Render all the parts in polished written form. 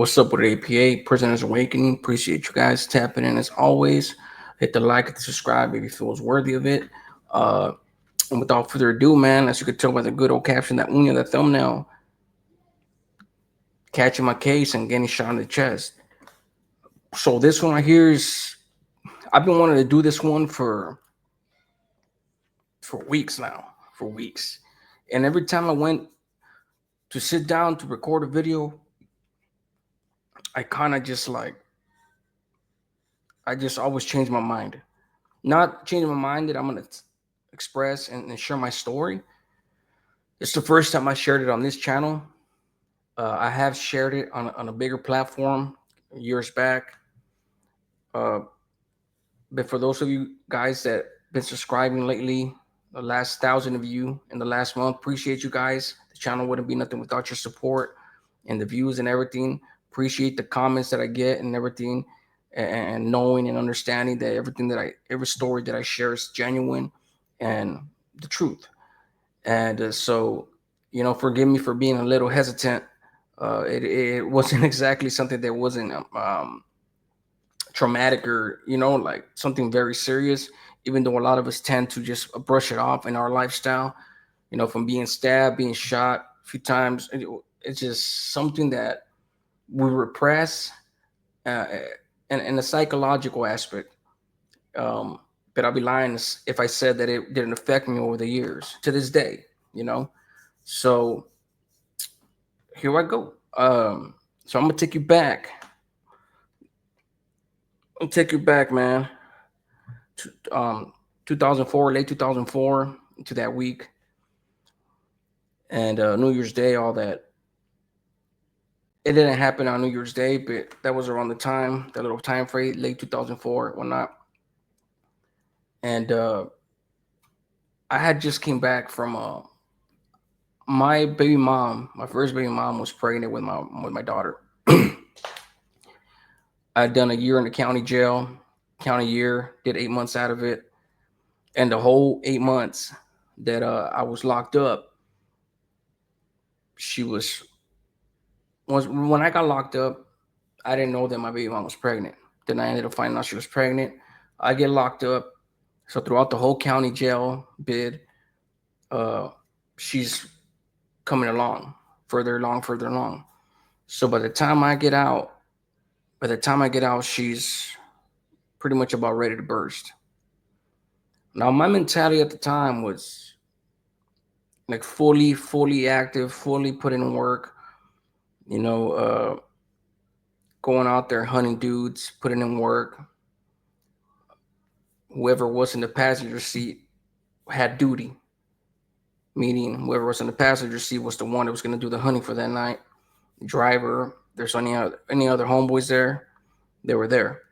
What's up with APA? Prisoners Awakening. Appreciate you guys tapping in as always. Hit the like, hit the subscribe if you feel it's worthy of it. Uh, and without further ado, man, as you could tell by the good old caption, that unya, the thumbnail, catching my case and getting shot in the chest. So this one right here is, I've been wanting to do this one for weeks now, for weeks. And every time I went to sit down to record a video, I kind of just like, I just always change my mind. Not changing my mind that I'm going to express and share my story. It's the first time I shared it on this channel. I have shared it on a bigger platform years back. Uh, but for those of you guys that been subscribing lately, the last 1,000 of you in the last month, appreciate you guys. The channel wouldn't be nothing without your support and the views and everything. Appreciate the comments that I get and everything, and knowing and understanding that every story that I share is genuine and the truth. And so, forgive me for being a little hesitant. It wasn't exactly something that wasn't traumatic or like something very serious. Even though a lot of us tend to just brush it off in our lifestyle, from being stabbed, being shot a few times. It's just something that we repress, uh, and in the psychological aspect. Um, but I'll be lying if I said that it didn't affect me over the years to this day, you know. So here I go. So I'm gonna take you back. I'll take you back, man. To, 2004, late 2004, to that week, and New Year's Day, all that. It didn't happen on New Year's Day, but that was around the time, that little time frame, late 2004, whatnot. And I had just came back from my baby mom. My first baby mom was pregnant with my daughter. I'd done a year in the county jail, county year, did 8 months out of it, and the whole 8 months that I was locked up, she was when I got locked up. I didn't know that my baby mom was pregnant. Then I ended up finding out she was pregnant. I get locked up. So throughout the whole county jail bid, uh, she's coming along, further along, further along. So by the time I get out, she's pretty much about ready to burst. Now my mentality at the time was like fully active, fully put in work. You know, going out there hunting dudes, putting in work. Whoever was in the passenger seat had duty, meaning whoever was in the passenger seat was the one that was going to do the hunting for that night. Driver, there's any other homeboys there, they were there,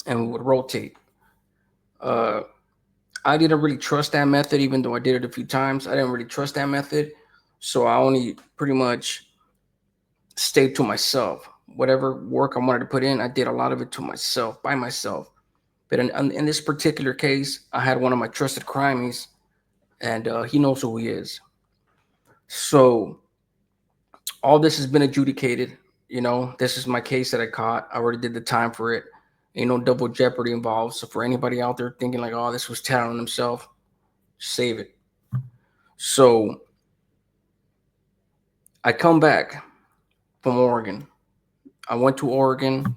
and we would rotate. Uh, I didn't really trust that method, even though I did it a few times. I didn't really trust that method, so I only pretty much stayed to myself. Whatever work I wanted to put in, I did a lot of it to myself, by myself. But in this particular case, I had one of my trusted crimies, and he knows who he is. So all this has been adjudicated. This is my case that I caught. I already did the time for it. Ain't no double jeopardy involved. So for anybody out there thinking like, oh, this was telling on himself, save it. So I come back from Oregon. I went to Oregon.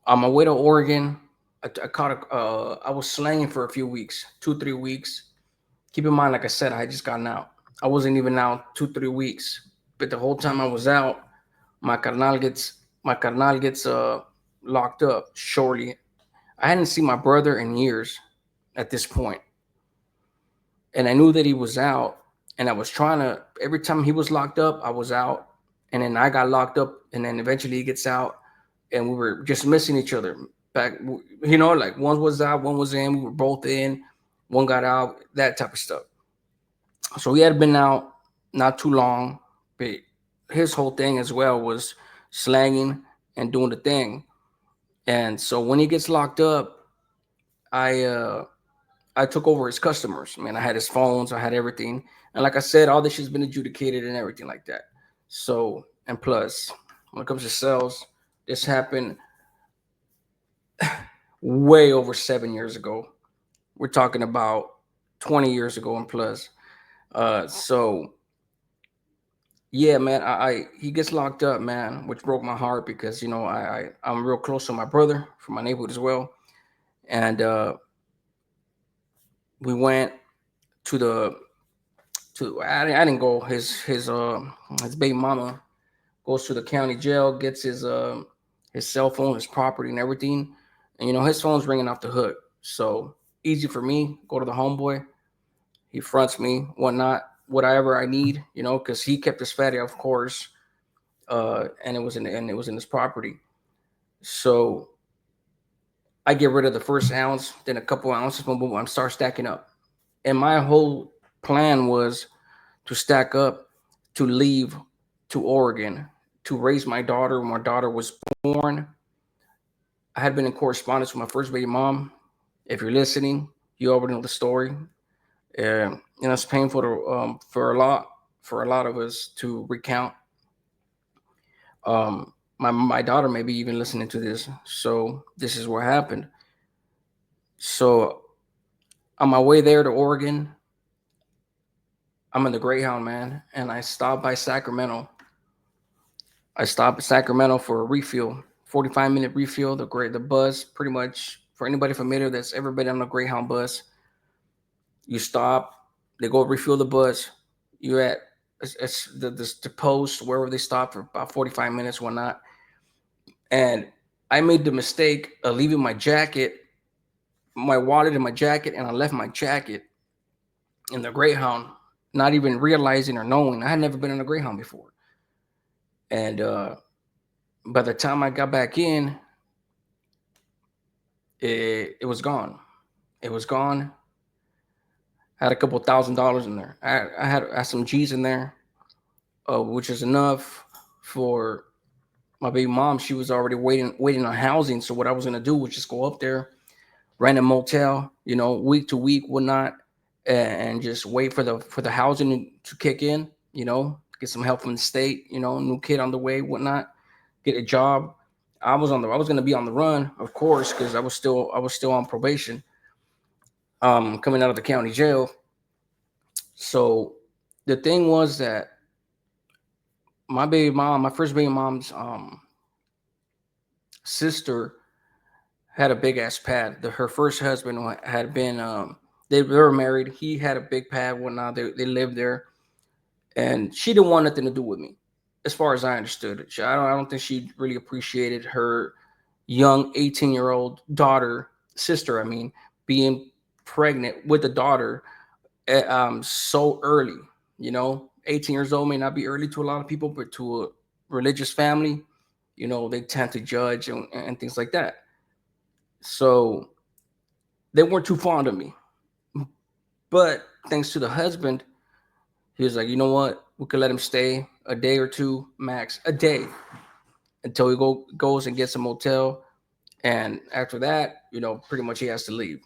On my way to Oregon, I caught I was slanging for a few weeks, 2, 3 weeks. Keep in mind, like I said, I had just gotten out. I wasn't even out 2, 3 weeks, but the whole time I was out, my carnal gets locked up shortly. I hadn't seen my brother in years at this point, and I knew that he was out. And I was trying to, every time he was locked up, I was out, and then I got locked up, and then eventually he gets out, and we were just missing each other. Back, like one was out, one was in. We were both in. One got out, that type of stuff. So he had been out not too long, but his whole thing as well was slanging and doing the thing. And so when he gets locked up, I uh I took over his customers. Man, I had his phones, I had everything. And like I said, all this shit's been adjudicated and everything like that. So, and plus, when it comes to cells. This happened way over 7 years ago. We're talking about 20 years ago and plus. So yeah, man, I he gets locked up, man, which broke my heart because I'm real close to my brother from my neighborhood as well, and we went to the to I didn't go. His baby mama goes to the county jail, gets his cell phone, his property, and everything, and his phone's ringing off the hook. So easy for me. Go to the homeboy. He fronts me, whatnot, whatever I need, because he kept his fatty, of course, and it was in his property. So I get rid of the first ounce, then a couple ounces, boom, boom, I start stacking up. And my whole plan was to stack up, to leave to Oregon, to raise my daughter when my daughter was born. I had been in correspondence with my first baby mom. If you're listening, you already know the story. It's painful for a lot of us to recount. My daughter may be even listening to this, so this is what happened. So on my way there to Oregon, I'm in the Greyhound, man, and I stopped by Sacramento. I stopped at Sacramento for a refuel, 45-minute refuel. The bus, pretty much for anybody familiar that's ever been on a Greyhound bus, you stop, they go refuel the bus. You're at the post wherever they stop for about 45 minutes, whatnot. And I made the mistake of leaving my jacket, my wallet in my jacket, and I left my jacket in the Greyhound, not even realizing or knowing. I had never been in a Greyhound before. And by the time I got back in, it was gone. It was gone. Had a couple $1,000s in there. I had some G's in there, which is enough for my baby mom. She was already waiting on housing. So what I was gonna do was just go up there, rent a motel, week to week, whatnot, and just wait for the housing to kick in. Get some help from the state. New kid on the way, whatnot. Get a job. I was gonna be on the run, of course, because I was still on probation, coming out of the county jail. So the thing was that my first baby mom's sister had a big ass pad. Her first husband had been they were married. He had a big pad, whatnot. They lived there, and she didn't want nothing to do with me, as far as I understood it. I don't think she really appreciated her young 18-year-old daughter, sister. I mean, being pregnant with a daughter so early. 18 years old may not be early to a lot of people, but to a religious family, they tend to judge and things like that. So they weren't too fond of me. But thanks to the husband, he was like, you know what? We could let him stay a day or two, max a day, until he goes and gets a motel. And after that, pretty much he has to leave.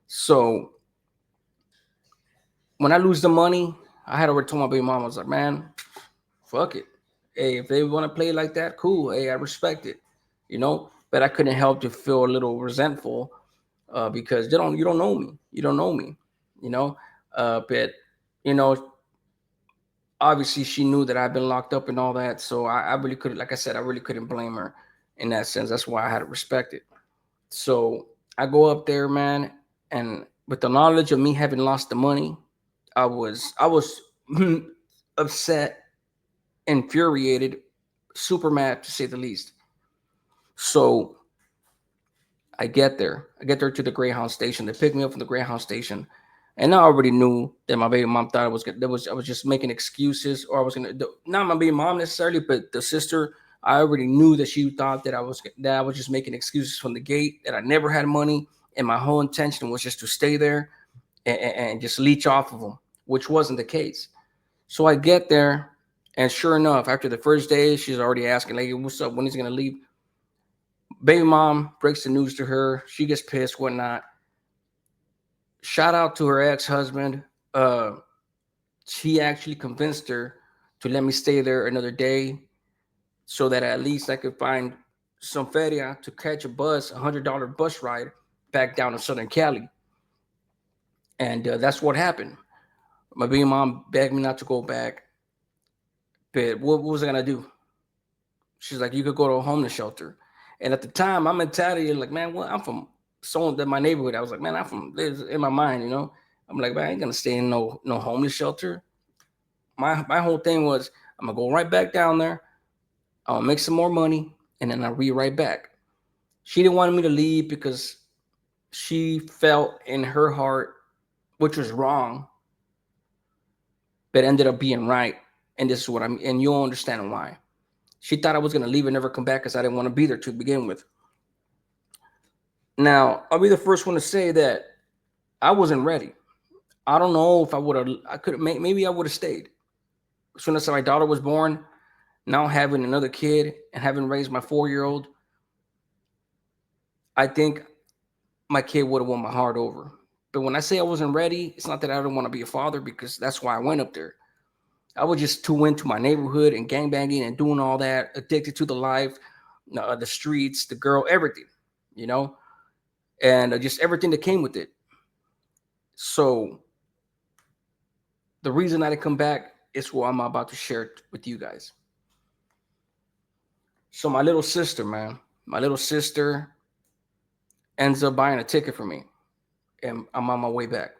So when I lose the money, I had already told my baby mom, I was like, man, fuck it. Hey, if they want to play like that, cool. Hey, I respect it. But I couldn't help to feel a little resentful, because you don't know me. You don't know me. You know. But you know, obviously she knew that I've been locked up and all that. So I really couldn't, like I said, I really couldn't blame her in that sense. That's why I had to respect it. So I go up there, man, and with the knowledge of me having lost the money, I was upset, infuriated, super mad to say the least. So I get there. I get there to the Greyhound station. They pick me up from the Greyhound station, and I already knew that my baby mom thought I was just making excuses, or I was gonna not my baby mom necessarily, but the sister. I already knew that she thought that I was just making excuses from the gate, that I never had money, and my whole intention was just to stay there and just leech off of them, which wasn't the case. So I get there, and sure enough, after the first day, she's already asking, like, what's up? When he's gonna leave? Baby mom breaks the news to her. She gets pissed, whatnot. Shout out to her ex-husband. She actually convinced her to let me stay there another day. so that at least I could find some feria to catch a bus, $100 bus ride back down to Southern Cali. And that's what happened. My baby mom begged me not to go back, but what was I gonna do? She's like, you could go to a homeless shelter. And at the time, my mentality is like, man, well, I'm from someone that my neighborhood. I was like, man, I'm from this in my mind, you know. I'm like, man, I ain't gonna stay in no homeless shelter. My whole thing was, I'm gonna go right back down there. I'll make some more money, and then I'll be right back. She didn't want me to leave because she felt in her heart, which was wrong, but ended up being right. And this is what I'm, and you'll understand why. She thought I was gonna leave and never come back because I didn't want to be there to begin with. Now, I'll be the first one to say that I wasn't ready. I don't know if I would have, I could have, maybe I would have stayed. As soon as my daughter was born, now having another kid and having raised my 4-year-old, I think my kid would have won my heart over. But when I say I wasn't ready, it's not that I don't want to be a father, because that's why I went up there. I was just too into my neighborhood and gangbanging and doing all that, addicted to the life, the streets, the girl, everything, you know, and just everything that came with it. So the reason I didn't come back is what I'm about to share with you guys. So my little sister, man, my little sister ends up buying a ticket for me, and I'm on my way back.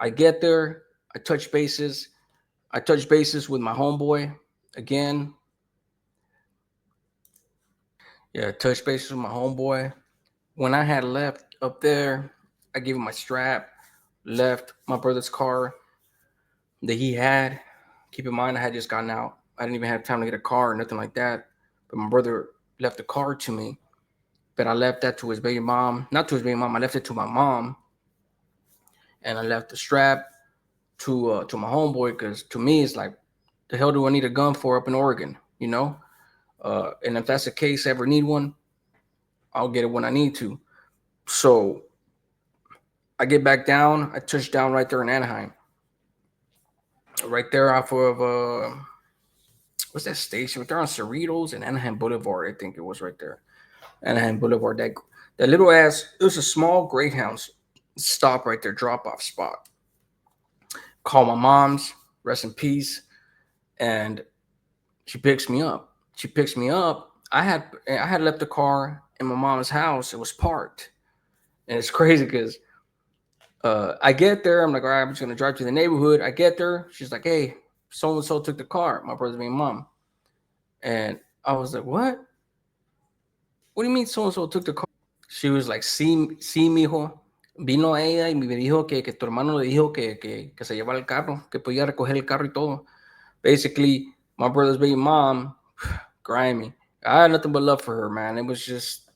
I get there, I touch bases. I touch bases with my homeboy again. Yeah, touch bases with my homeboy. When I had left up there, I gave him my strap, left my brother's car that he had. Keep in mind, I had just gotten out. I didn't even have time to get a car or nothing like that. But my brother left the car to me. But I left that to his baby mom. Not to his baby mom. I left it to my mom. And I left the strap to my homeboy, because to me, it's like, the hell do I need a gun for up in Oregon? You know? And if that's the case, ever need one, I'll get it when I need to. So I get back down. I touch down right there in Anaheim, right there off of what's that station? Right there on Cerritos and Anaheim Boulevard. I think it was right there, Anaheim Boulevard. That little ass. It was a small Greyhound stop right there, drop off spot. Call my mom's, rest in peace, and she picks me up. She picks me up. I had left the car in my mom's house. It was parked, and it's crazy because I get there. I'm like, all right, I'm just gonna drive to the neighborhood. I get there. She's like, hey, so and so took the car. My brother's being mom, and I was like, what? What do you mean so and so took the car? She was like, sí, sí, mijo. Vino ella y me dijo que tu hermano le dijo que se llevara el carro, que podía recoger el carro y todo. Basically, my brother's baby mom, grimy. I had nothing but love for her, man. It was just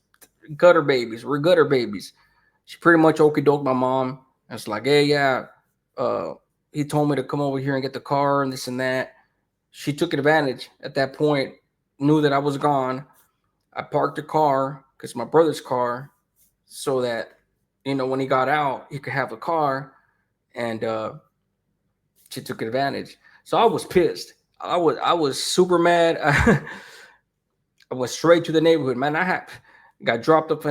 gutter babies. We're gutter babies. She pretty much okey doked my mom. It's like, hey, yeah, uh, he told me to come over here and get the car and this and that. She took advantage at that point, knew that I was gone. I parked the car, because my brother's car, so that, when he got out, he could have the car, and she took advantage. So I was pissed. I was super mad. I went straight to the neighborhood, man. Got dropped off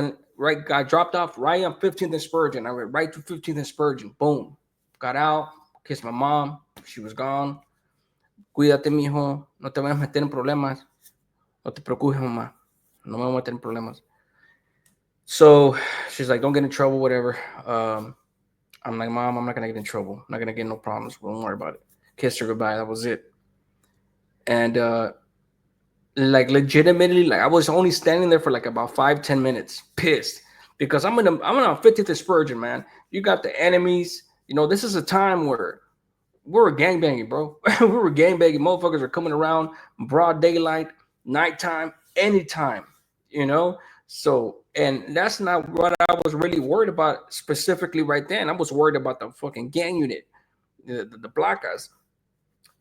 got dropped off right on 15th and Spurgeon. I went right to 15th and Spurgeon. Boom. Got out, kissed my mom. She was gone. Cuídate, mijo. No te vayas a meter en problemas. No te preocupes, mamá. No me voy a meter en problemas. So she's like, don't get in trouble, whatever. I'm like, Mom, I'm not gonna get in trouble. I'm not gonna get no problems. Don't worry about it. Kissed her goodbye. That was it. And like legitimately, like I was only standing there for like about 5-10 minutes, pissed, because I'm on 50th and Spurgeon, man. You got the enemies. This is a time where we were gangbanging, bro. We were gangbanging. Motherfuckers are coming around broad daylight, nighttime, anytime. So, and that's not what I was really worried about specifically right then. I was worried about the fucking gang unit, the black guys.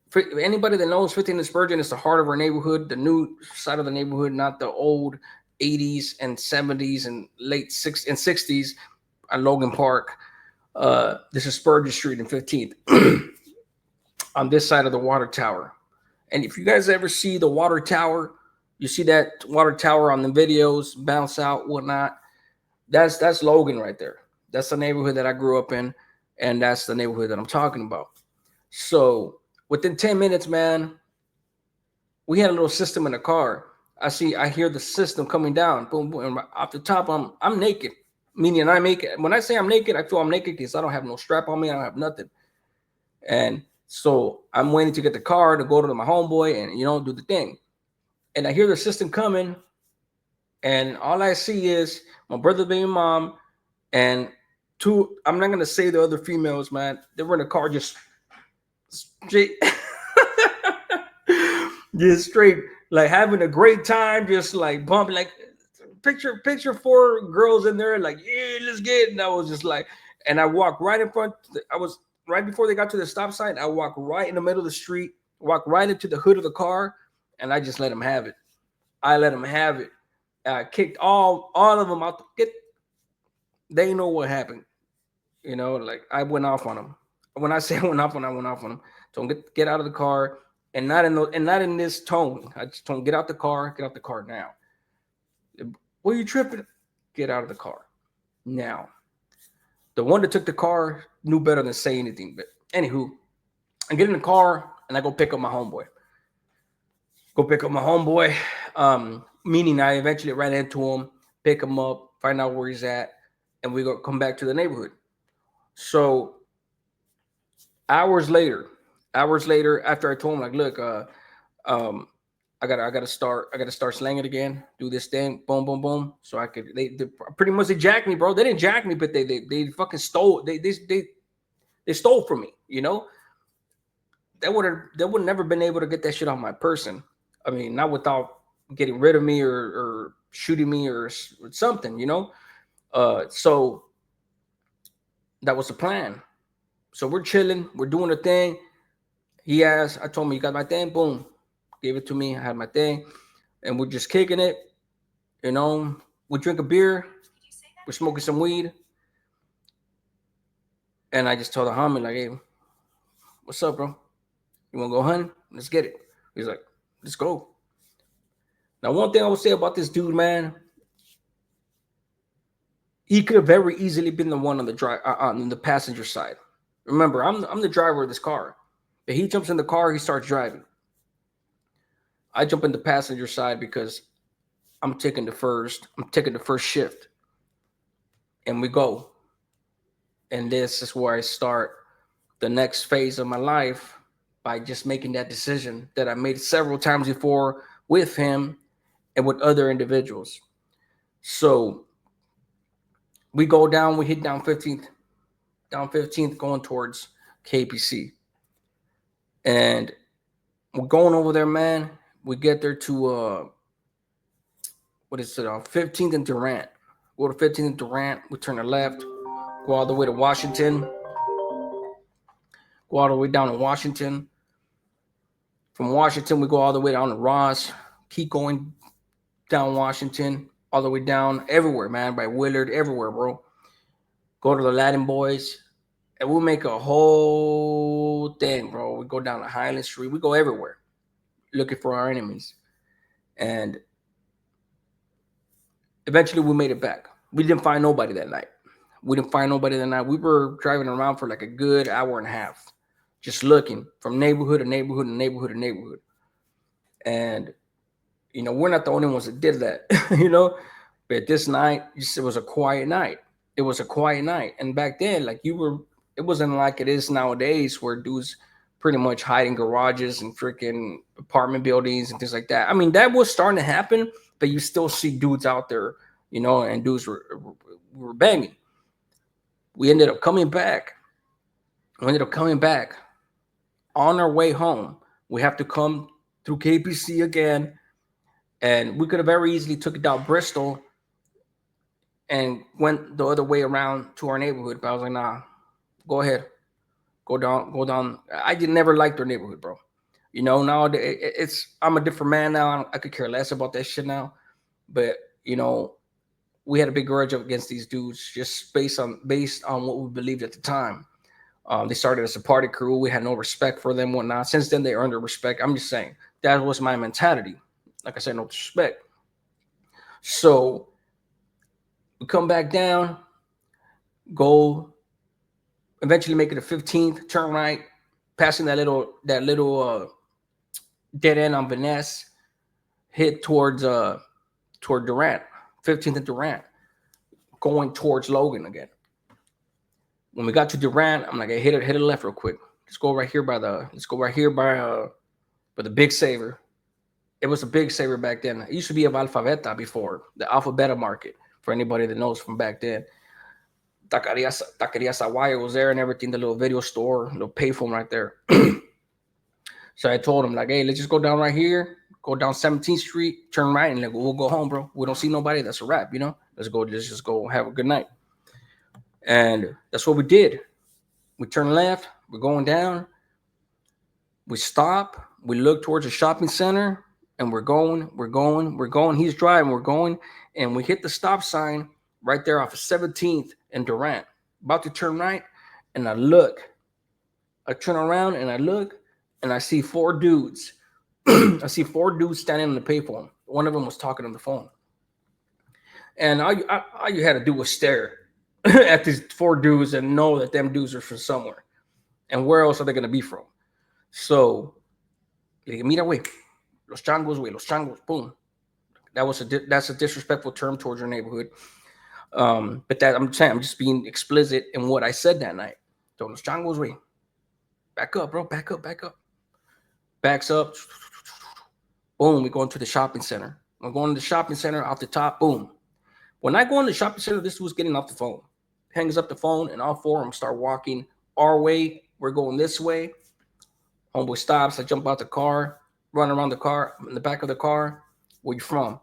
For anybody that knows, 15th and Spurgeon is the heart of our neighborhood, the new side of the neighborhood, not the old 80s and 70s and late 60s at Logan Park. This is Spurgeon Street and 15th on this side of the water tower. And if you guys ever see the water tower, you see that water tower on the videos, bounce out, whatnot. That's Logan right there. That's the neighborhood that I grew up in, and that's the neighborhood that I'm talking about. So within 10 minutes, man, we had a little system in the car. I hear the system coming down, boom, boom. And off the top, I'm naked. Meaning I make it. When I say I'm naked, I feel I'm naked because I don't have no strap on me. I don't have nothing. And so I'm waiting to get the car to go to my homeboy and do the thing. And I hear the system coming, and all I see is my brother, baby mom, and two. I'm not gonna say the other females, man. They were in the car just straight, just straight, like having a great time, just like bumping, like picture four girls in there, like yeah, let's get. And I was just like, and I walked right in front. I was right before they got to the stop sign. I walked right in the middle of the street, walked right into the hood of the car, and I just let them have it. I let them have it. I kicked all of them out. They know what happened. Like I went off on them. When I say I went off on, I went off on them. So get out of the car, and not in this tone. I just told them, get out the car. Get out the car now. What are you tripping? Get out of the car now. The one that took the car knew better than say anything. But anywho, I get in the car and I go pick up my homeboy. Meaning I eventually ran into him, pick him up, find out where he's at, and we go come back to the neighborhood. So hours later, after I told him like, look, I gotta start slanging again, do this thing, boom, boom, boom. So I could they pretty much they jacked me, bro. They didn't jack me, but they fucking stole they stole from me. They would never been able to get that shit on my person. I mean, not without getting rid of me or shooting me or something. So that was the plan. So we're chilling, we're doing the thing. I told me, you got my thing, boom, gave it to me. I had my thing, and we're just kicking it. We drink a beer, we're smoking some weed, and I just told the homie like, hey, what's up, bro? You want to go hunting? Let's get it. He's like, let's go. Now, one thing I would say about this dude, man, he could have very easily been the one on the passenger side. Remember, I'm the driver of this car. If he jumps in the car, he starts driving. I jump in the passenger side because I'm taking the first shift, and we go. And this is where I start the next phase of my life by just making that decision that I made several times before with him and with other individuals. So we go down, we hit down 15th, going towards KPC. And we're going over there, man. We get there to, 15th and Durant. Go to 15th and Durant. We turn to left, go all the way to Washington, go all the way down to Washington. From Washington, we go all the way down to Ross, keep going down Washington, all the way down everywhere, man, by Willard, everywhere, bro. Go to the Latin Boys, and we'll make a whole thing, bro. We go down to Highland Street. We go everywhere looking for our enemies. And eventually we made it back. We didn't find nobody that night. We were driving around for like a good hour and a half, just looking from neighborhood to neighborhood to neighborhood to neighborhood. And, we're not the only ones that did that, But this night, it was a quiet night. And back then, it wasn't like it is nowadays where dudes pretty much hide in garages and freaking apartment buildings and things like that. I mean, that was starting to happen, but you still see dudes out there, and dudes were banging. We ended up coming back. On our way home. We have to come through KPC again, and we could have very easily took it down Bristol and went the other way around to our neighborhood. But I was like, nah, go ahead. Go down. I did never like their neighborhood, bro. Now I'm a different man now. I could care less about that shit now. But, we had a big grudge up against these dudes just based on what we believed at the time. They started as a party crew. We had no respect for them, whatnot. Since then, they earned their respect. I'm just saying that was my mentality. Like I said, no disrespect. So we come back down, go eventually make it a 15th, turn right, passing that little dead end on Vanessa, hit toward Durant, 15th and Durant, going towards Logan again. When we got to Durant, I'm like, hey, hit it left real quick. Let's go right here by the Big Saver. It was a Big Saver back then. It used to be of Alphabeta before, the Alphabeta market, for anybody that knows from back then. Taqueria Sawaya was there and everything, the little video store, little payphone right there. So I told him, like, hey, let's just go down right here, go down 17th Street, turn right, and like, we'll go home, bro. We don't see nobody. That's a wrap, you know? Let's just go have a good night. And that's what we did. We turn left, we're going down, we stop, we look towards the shopping center, and we're going. He's driving, we're going, and we hit the stop sign right there off of 17th and Durant. About to turn right, and I look. I turn around and I look, and I see 4 dudes. I see 4 dudes standing on the payphone. One of them was talking on the phone. And all you had to do was stare at these 4 dudes and know that them dudes are from somewhere. And where else are they going to be from? So, mira, güey, los changos, boom. That's a disrespectful term towards your neighborhood. But that I'm saying, I'm just being explicit in what I said that night. So, los changos, güey. Back up, bro. Back up. Backs up. Boom, we go into the shopping center. We're going to the shopping center off the top. Boom. When I go in the shopping center, this was getting off the phone. Hangs up the phone, and all 4 of them start walking our way. We're going this way. Homeboy stops. I jump out the car, run around the car, in the back of the car. Where you from?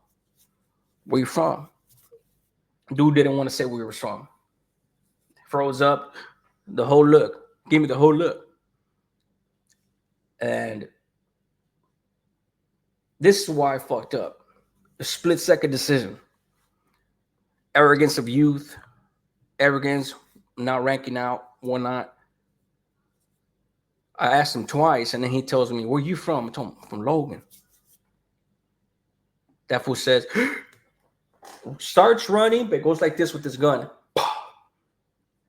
Dude didn't want to say where he was from. Froze up. The whole look. Give me the whole look. And this is why I fucked up. A split-second decision. Arrogance of youth. Arrogance, not ranking out, whatnot. I asked him twice, and then he tells me, where you from? I told him, from Logan. That fool says, starts running, but goes like this with his gun.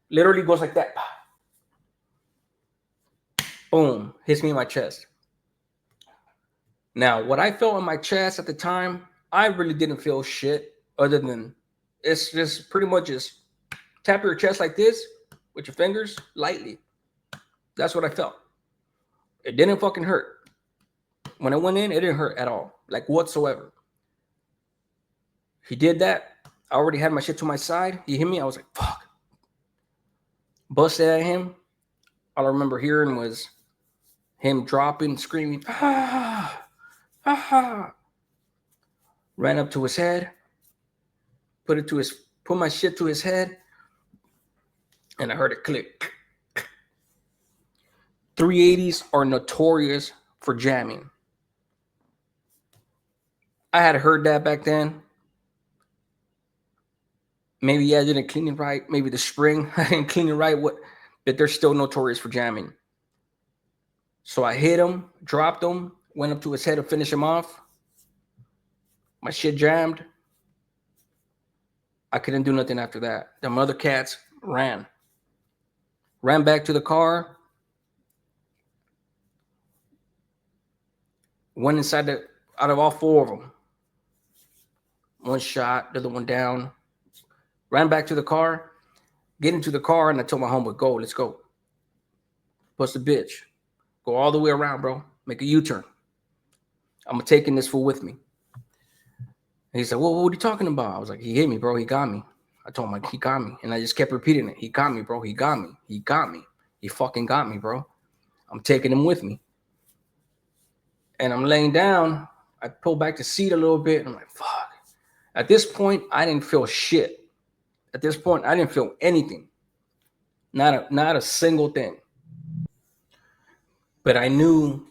Literally goes like that. Boom, hits me in my chest. Now, what I felt in my chest at the time, I really didn't feel shit other than it's just pretty much just tap your chest like this with your fingers lightly. That's what I felt. It didn't fucking hurt. When I went in, it didn't hurt at all, like whatsoever. He did that. I already had my shit to my side. He hit me. I was like, fuck. Busted at him. All I remember hearing was him dropping, screaming, ah, ah. Ran up to his head, put my shit to his head, and I heard it click. 380s are notorious for jamming. I had heard that back then. Maybe I didn't clean it right. Maybe the spring, I didn't clean it right. But they're still notorious for jamming. So I hit him, dropped him, went up to his head to finish him off. My shit jammed. I couldn't do nothing after that. The mother cats ran back to the car. Went inside out of all 4 of them. One shot, the other one down. Ran back to the car. Get into the car, and I told my homeboy, go, let's go. Bust the bitch. Go all the way around, bro. Make a U-turn. I'm taking this fool with me. And he said, well, what are you talking about? I was like, he hit me, bro. He got me. I told him, like, he got me. And I just kept repeating it. He got me, bro. He got me. He got me. He fucking got me, bro. I'm taking him with me. And I'm laying down. I pull back the seat a little bit. And I'm like, fuck. At this point, I didn't feel shit. At this point, I didn't feel anything. Not a single thing. But I knew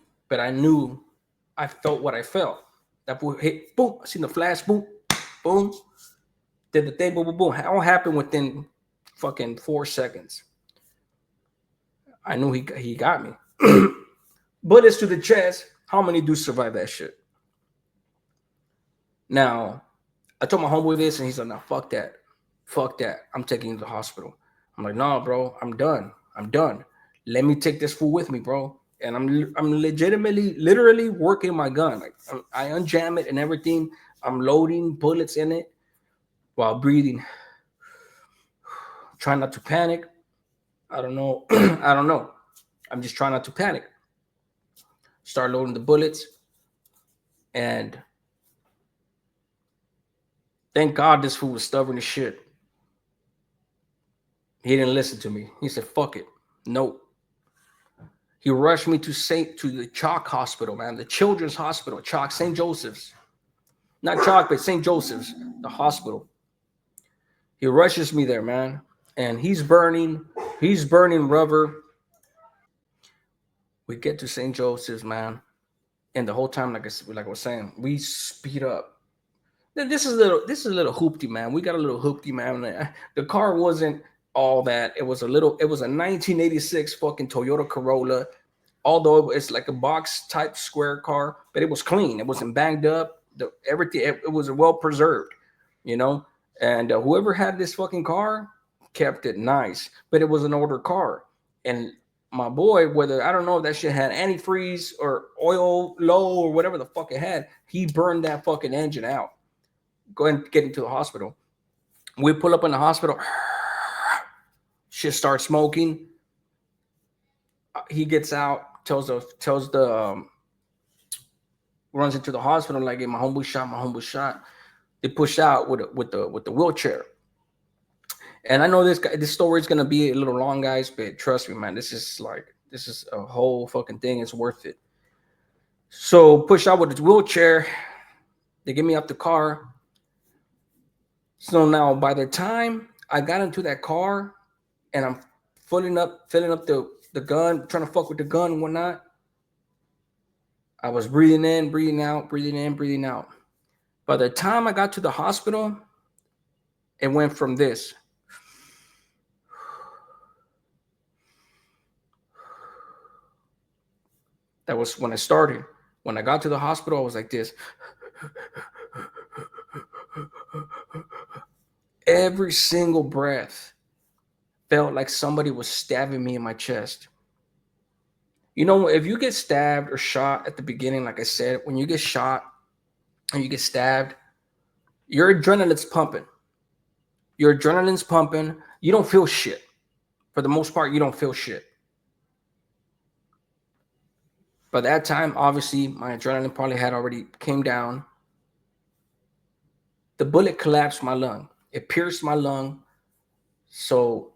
I felt what I felt. That boy hit, boom. I seen the flash, boom, boom. Did the thing, boom, boom, boom. It all happened within fucking 4 seconds. I knew he got me. Bullets to the chest. How many do survive that shit? Now, I told my homeboy this, and he's like, "No, fuck that, fuck that. I'm taking you to the hospital." I'm like, "No, bro, I'm done. I'm done. Let me take this fool with me, bro." And I'm legitimately, literally working my gun. Like I unjam it and everything. I'm loading bullets in it while breathing, trying not to panic. I don't know. I don't know. I'm just trying not to panic. Start loading the bullets, and thank God this fool was stubborn as shit. He didn't listen to me. He said, "Fuck it, nope." He rushed me to the Chalk Hospital, man, the Children's Hospital, Chalk, St. Joseph's, not Chalk, but St. Joseph's, the hospital. He rushes me there, man, and he's burning rubber. We get to St. Joseph's, man, and the whole time, like I was saying, we speed up. This is a little hoopty, man. We got a little hoopty, man. The car wasn't all that. It was a 1986 fucking Toyota Corolla. Although it's like a box type square car, but it was clean. It wasn't banged up. Everything, it was well preserved, you know. And whoever had this fucking car kept it nice, but it was an older car. And my boy, whether I don't know if that shit had antifreeze or oil low or whatever the fuck it had, he burned that fucking engine out. Go and get into the hospital. We pull up in the hospital. Shit starts smoking. He gets out, tells the runs into the hospital like, "Hey, my homeboy shot. My homeboy shot." They push out with the wheelchair. And I know this story is gonna be a little long, guys, but trust me, man, this is a whole fucking thing. It's worth it. So push out with the wheelchair. They get me out the car. So now by the time I got into that car and I'm filling up the gun, trying to fuck with the gun and whatnot, I was breathing in, breathing out, breathing in, breathing out. By the time I got to the hospital, it went from this. That was when I started. When I got to the hospital, I was like this. Every single breath felt like somebody was stabbing me in my chest. You know, if you get stabbed or shot at the beginning, like I said, when you get shot and you get stabbed, your adrenaline's pumping. Your adrenaline's pumping. You don't feel shit. For the most part, you don't feel shit. By that time, obviously, my adrenaline probably had already came down. The bullet collapsed my lung. It pierced my lung. So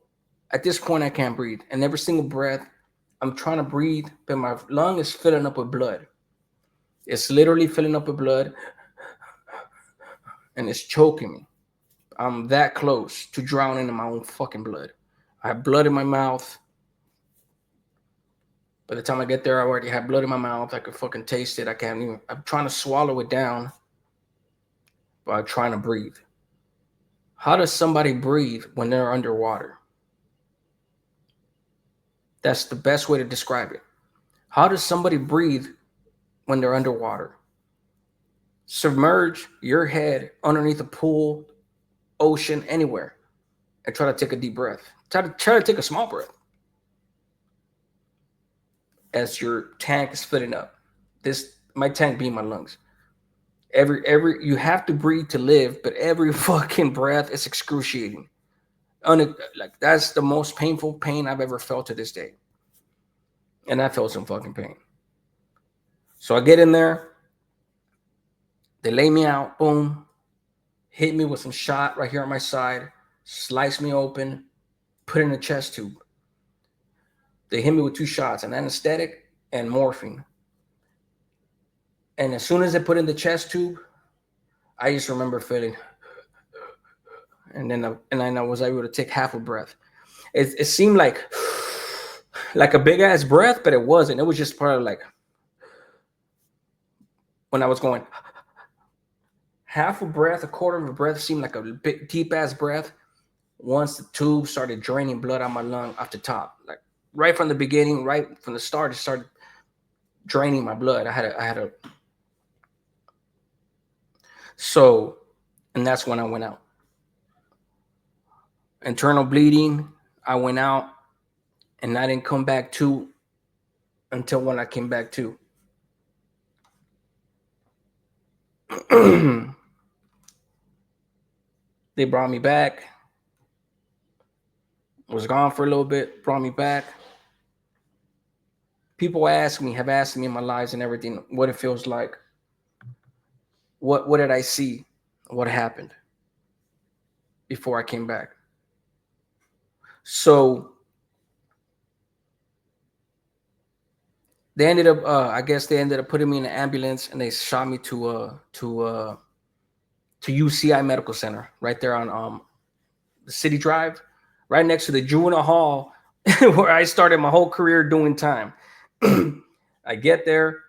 at this point, I can't breathe. And every single breath, I'm trying to breathe, but my lung is filling up with blood. It's literally filling up with blood, and it's choking me. I'm that close to drowning in my own fucking blood. I have blood in my mouth. By the time I get there, I already have blood in my mouth. I could fucking taste it. I can't even. I'm trying to swallow it down, but I'm trying to breathe. How does somebody breathe when they're underwater? That's the best way to describe it. How does somebody breathe when they're underwater? Submerge your head underneath a pool, ocean, anywhere, and try to take a deep breath. Try to take a small breath as your tank is filling up. This my tank being my lungs. Every you have to breathe to live, but every fucking breath is excruciating. Like that's the most painful pain I've ever felt to this day, and I felt some fucking pain. So I get in there, they lay me out, boom, hit me with some shot right here on my side, slice me open, put in a chest tube. They hit me with 2 shots, an anesthetic and morphine. And as soon as they put in the chest tube, I just remember feeling, and then I was able to take half a breath. It seemed like a big ass breath, but it wasn't. It was just part of like when I was going half a breath, a quarter of a breath seemed like a big deep ass breath. Once the tube started draining blood out my lung off the top, like right from the beginning, right from the start, it started draining my blood. I had a so, and that's when I went out. Internal bleeding, I went out, and I didn't come back to until when I came back to. They brought me back. Was gone for a little bit. Brought me back. People have asked me in my lives and everything, what it feels like. What did I see? What happened before I came back? So they ended up, I guess they ended up putting me in an ambulance, and they shot me to UCI Medical Center right there on the City Drive, right next to the juvenile hall where I started my whole career doing time. I get there,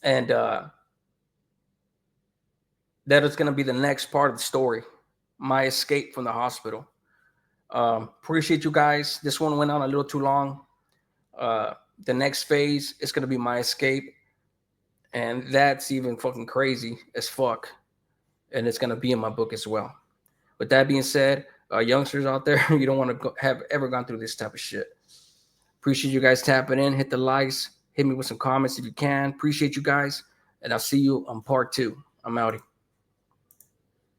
and that is going to be the next part of the story, my escape from the hospital. Appreciate you guys. This one went on a little too long. The next phase is going to be my escape, and that's even fucking crazy as fuck, and it's going to be in my book as well. With that being said, youngsters out there, you don't want to have ever gone through this type of shit. Appreciate you guys tapping in. Hit the likes. Hit me with some comments if you can. Appreciate you guys. And I'll see you on part 2. I'm outie.